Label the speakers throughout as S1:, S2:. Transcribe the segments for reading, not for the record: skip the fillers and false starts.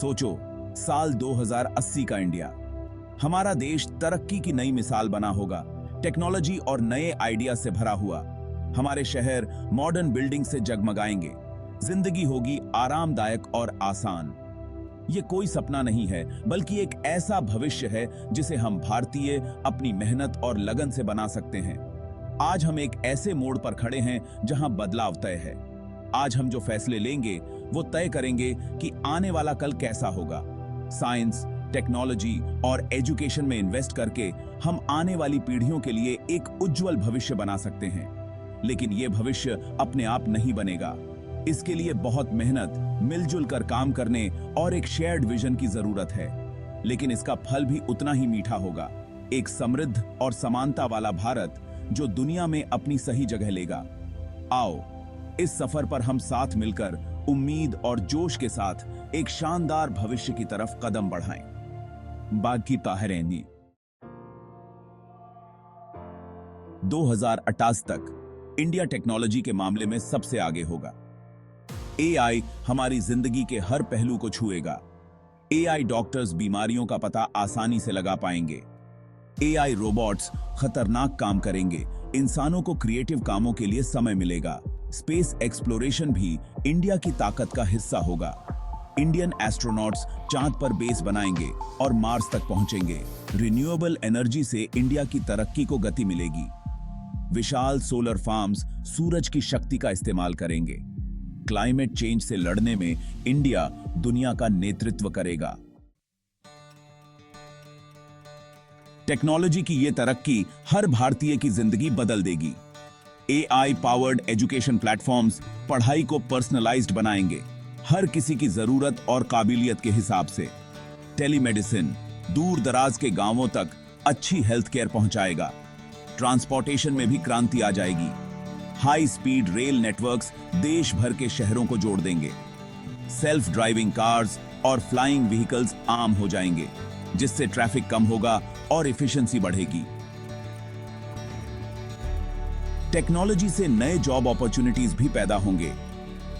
S1: सोचो, साल 2080 का इंडिया। हमारा देश तरक्की की नई मिसाल बना होगा, टेक्नोलॉजी और नए आइडिया से भरा हुआ। हमारे शहर मॉडर्न बिल्डिंग से जगमगाएंगे, जिंदगी होगी आरामदायक और आसान। ये कोई सपना नहीं है, बल्कि एक ऐसा भविष्य है जिसे हम भारतीय अपनी मेहनत और लगन से बना सकते हैं। आज हम एक ऐसे मोड़ पर खड़े हैं जहां बदलाव तय है। आज हम जो फैसले लेंगे वो तय करेंगे कि आने वाला कल कैसा होगा। साइंस, टेक्नोलॉजी और एजुकेशन में इन्वेस्ट करके हम आने वाली पीढ़ियों के लिए एक उज्जवल भविष्य बना सकते हैं। लेकिन यह भविष्य अपने आप नहीं बनेगा। इसके लिए बहुत मेहनत, मिलजुल कर काम करने और एक शेयर्ड विजन की जरूरत है। लेकिन इसका फल भी उतना ही मीठा होगा, एक समृद्ध और समानता वाला भारत जो दुनिया में अपनी सही जगह लेगा। आओ, इस सफर पर हम साथ मिलकर उम्मीद और जोश के साथ एक शानदार भविष्य की तरफ कदम बढ़ाएं। बाकी ताहरेनी 2028 तक इंडिया टेक्नोलॉजी के मामले में सबसे आगे होगा। एआई हमारी जिंदगी के हर पहलू को छुएगा। एआई डॉक्टर्स बीमारियों का पता आसानी से लगा पाएंगे। एआई रोबोट्स खतरनाक काम करेंगे, इंसानों को क्रिएटिव कामों के लिए समय मिलेगा। स्पेस एक्सप्लोरेशन भी इंडिया की ताकत का हिस्सा होगा। इंडियन एस्ट्रोनॉट्स चांद पर बेस बनाएंगे और मार्स तक पहुंचेंगे। रिन्यूएबल एनर्जी से इंडिया की तरक्की को गति मिलेगी। विशाल सोलर फार्म्स सूरज की शक्ति का इस्तेमाल करेंगे। क्लाइमेट चेंज से लड़ने में इंडिया दुनिया का नेतृत्व करेगा। टेक्नोलॉजी की यह तरक्की हर भारतीय की जिंदगी बदल देगी। एआई पावर्ड एजुकेशन प्लेटफॉर्म्स पढ़ाई को पर्सनलाइज्ड बनाएंगे, हर किसी की जरूरत और काबिलियत के हिसाब से। टेलीमेडिसिन दूर दराज के गांवों तक अच्छी हेल्थ केयर पहुंचाएगा। ट्रांसपोर्टेशन में भी क्रांति आ जाएगी। हाई स्पीड रेल नेटवर्क्स देश भर के शहरों को जोड़ देंगे। सेल्फ ड्राइविंग कार्स और फ्लाइंग व्हीकल्स आम हो जाएंगे, जिससे ट्रैफिक कम होगा और एफिशिएंसी बढ़ेगी। टेक्नोलॉजी से नए जॉब अपॉर्चुनिटीज भी पैदा होंगे।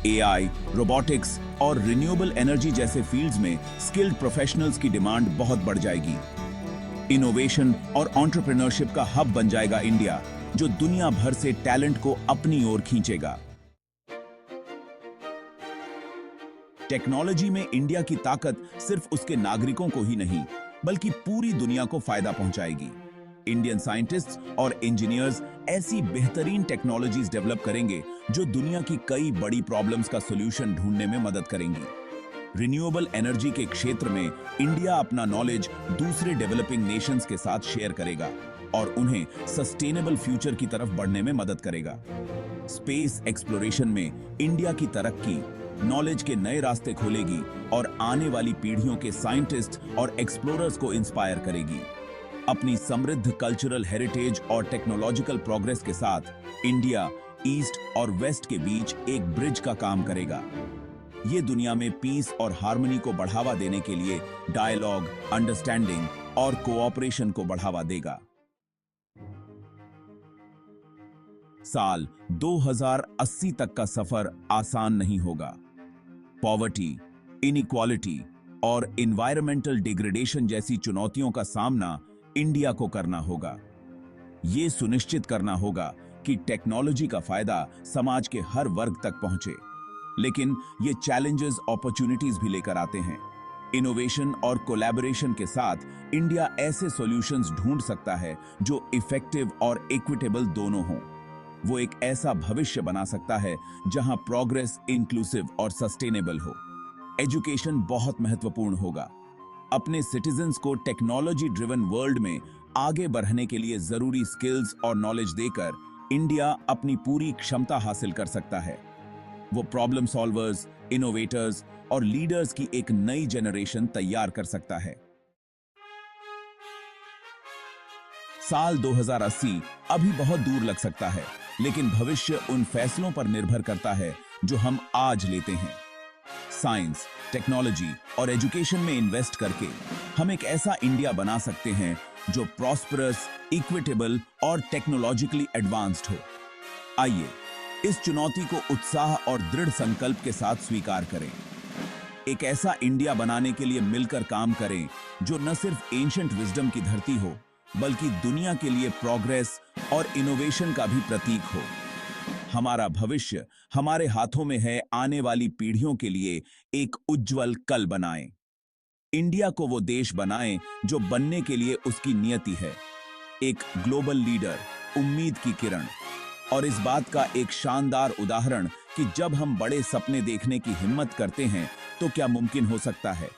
S1: एआई, रोबोटिक्स और रिन्यूएबल एनर्जी जैसे फील्ड्स में स्किल्ड प्रोफेशनल्स की डिमांड बहुत बढ़ जाएगी। इनोवेशन और एंटरप्रेन्योरशिप का हब बन जाएगा इंडिया, जो दुनिया भर से टैलेंट को अपनी ओर खींचेगा। टेक्नोलॉजी में इंडिया की ताकत सिर्फ उसके नागरिकों को ही नहीं, बल्कि पूरी दुनिया को फायदा पहुंचाएगी। इंडियन साइंटिस्ट्स और इंजीनियर्स ऐसी बेहतरीन टेक्नोलॉजीज डेवलप करेंगे जो दुनिया की कई बड़ी प्रॉब्लम्स का सॉल्यूशन ढूंढने में मदद करेंगी। रिन्यूएबल एनर्जी के क्षेत्र में इंडिया अपना नॉलेज दूसरे डेवलपिंग नेशंस के साथ शेयर करेगा और उन्हें सस्टेनेबल फ्यूचर की तरफ बढ़ने में मदद करेगा। स्पेस एक्सप्लोरेशन में इंडिया की तरक्की नॉलेज के नए रास्ते खोलेगी और आने वाली पीढ़ियों के साइंटिस्ट और एक्सप्लोरर्स को इंस्पायर करेगी। अपनी समृद्ध कल्चरल हेरिटेज और टेक्नोलॉजिकल प्रोग्रेस के साथ इंडिया ईस्ट और वेस्ट के बीच एक ब्रिज का काम करेगा। ये दुनिया में पीस और हार्मनी को बढ़ावा देने के लिए डायलॉग, अंडरस्टैंडिंग और कोऑपरेशन को बढ़ावा देगा। साल 2080 तक का सफर आसान नहीं होगा। पॉवर्टी, इनइक्वालिटी और एनवायरमेंटल डिग्रेडेशन जैसी चुनौतियों का सामना इंडिया को करना होगा। यह सुनिश्चित करना होगा कि टेक्नोलॉजी का फायदा समाज के हर वर्ग तक पहुंचे। लेकिन ये चैलेंजेस अपॉर्चुनिटीज भी लेकर आते हैं। इनोवेशन और कोलैबोरेशन के साथ इंडिया ऐसे सॉल्यूशंस ढूंढ सकता है जो इफेक्टिव और इक्विटेबल दोनों हों। वो एक ऐसा भविष्य बना सकता है जहां प्रोग्रेस इंक्लूसिव और सस्टेनेबल हो। एजुकेशन बहुत महत्वपूर्ण होगा। अपने सिटीजन्स को टेक्नोलॉजी ड्रिवन वर्ल्ड में आगे बढ़ने के लिए जरूरी स्किल्स और नॉलेज देकर इंडिया अपनी पूरी क्षमता हासिल कर सकता है। वो प्रॉब्लम सॉल्वर्स, इनोवेटर्स और लीडर्स की एक नई जनरेशन तैयार कर सकता है। साल 2080 अभी बहुत दूर लग सकता है, लेकिन भविष्य उन फैसलों पर निर्भर करता है जो हम आज लेते हैं। साइंस, टेक्नोलॉजी और एजुकेशन में इन्वेस्ट करके हम एक ऐसा इंडिया बना सकते हैं जो प्रॉस्परस, इक्विटेबल और टेक्नोलॉजिकली एडवांस्ड हो। आइए इस चुनौती को उत्साह और दृढ़ संकल्प के साथ स्वीकार करें। एक ऐसा इंडिया बनाने के लिए मिलकर काम करें जो न सिर्फ एंशिएंट विजडम की धरती हो, बल्कि दुनिया के लिए प्रोग्रेस और इनोवेशन का भी प्रतीक हो। हमारा भविष्य हमारे हाथों में है, आने वाली पीढ़ियों के लिए एक उज्जवल कल बनाएं। इंडिया को वो देश बनाएं जो बनने के लिए उसकी नियति है, एक ग्लोबल लीडर, उम्मीद की किरण। और इस बात का एक शानदार उदाहरण कि जब हम बड़े सपने देखने की हिम्मत करते हैं तो क्या मुमकिन हो सकता है।